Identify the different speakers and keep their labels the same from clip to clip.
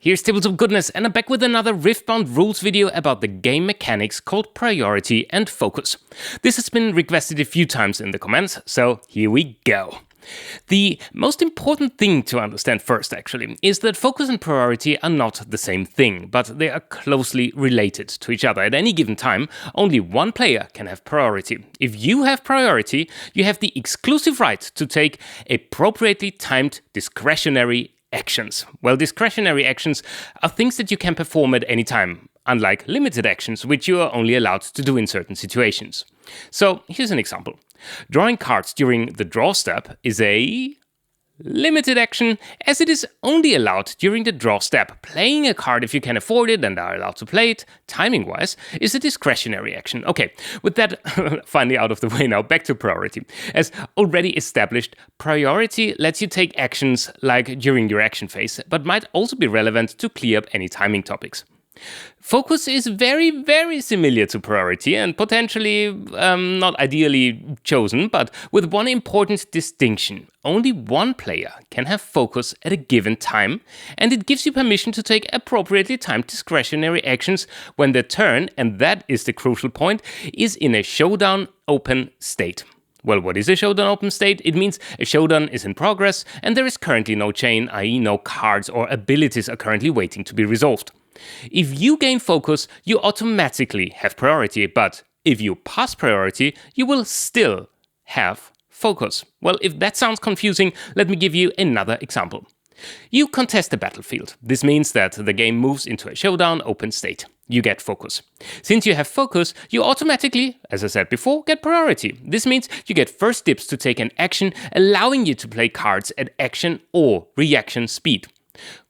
Speaker 1: Here's Tabletop Goodness, and I'm back with another Riftbound rules video about the game mechanics called priority and focus. This has been requested a few times in the comments, so here we go. The most important thing to understand first, actually, is that focus and priority are not the same thing, but they are closely related to each other. At any given time, only one player can have priority. If you have priority, you have the exclusive right to take appropriately timed discretionary actions. Well, discretionary actions are things that you can perform at any time, unlike limited actions, which you are only allowed to do in certain situations. So here's an example. Drawing cards during the draw step is a limited action, as it is only allowed during the draw step. Playing a card if you can afford it and are allowed to play it, timing-wise, is a discretionary action. Okay, with that finally out of the way now, back to priority. As already established, priority lets you take actions like during your action phase, but might also be relevant to clear up any timing topics. Focus is very, very similar to priority and potentially not ideally chosen, but with one important distinction. Only one player can have focus at a given time, and it gives you permission to take appropriately timed discretionary actions when the turn, and that is the crucial point, is in a showdown open state. Well, what is a showdown open state? It means a showdown is in progress and there is currently no chain, i.e. no cards or abilities are currently waiting to be resolved. If you gain focus, you automatically have priority, but if you pass priority, you will still have focus. Well, if that sounds confusing, let me give you another example. You contest the battlefield. This means that the game moves into a showdown open state. You get focus. Since you have focus, you automatically, as I said before, get priority. This means you get first dibs to take an action, allowing you to play cards at action or reaction speed.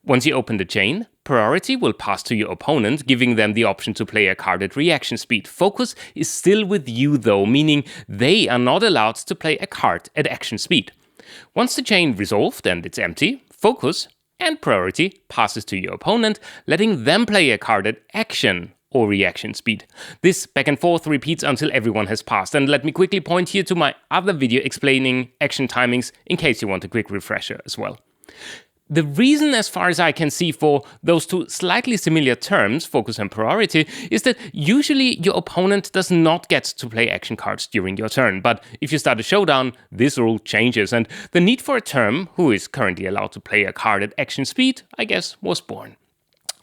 Speaker 1: Once you open the chain, priority will pass to your opponent, giving them the option to play a card at reaction speed. Focus is still with you though, meaning they are not allowed to play a card at action speed. Once the chain resolved and it's empty, focus and priority passes to your opponent, letting them play a card at action or reaction speed. This back and forth repeats until everyone has passed, and let me quickly point here to my other video explaining action timings in case you want a quick refresher as well. The reason, as far as I can see, for those two slightly similar terms, focus and priority, is that usually your opponent does not get to play action cards during your turn. But if you start a showdown, this rule changes, and the need for a term who is currently allowed to play a card at action speed, I guess, was born.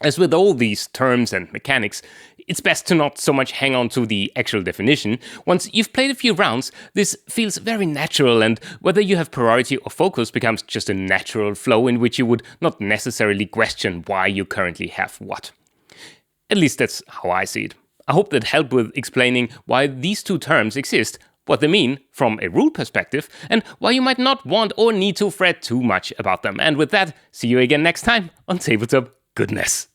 Speaker 1: As with all these terms and mechanics, it's best to not so much hang on to the actual definition. Once you've played a few rounds, this feels very natural, and whether you have priority or focus becomes just a natural flow in which you would not necessarily question why you currently have what. At least that's how I see it. I hope that helped with explaining why these two terms exist, what they mean from a rule perspective, and why you might not want or need to fret too much about them. And with that, see you again next time on Tabletop Goodness.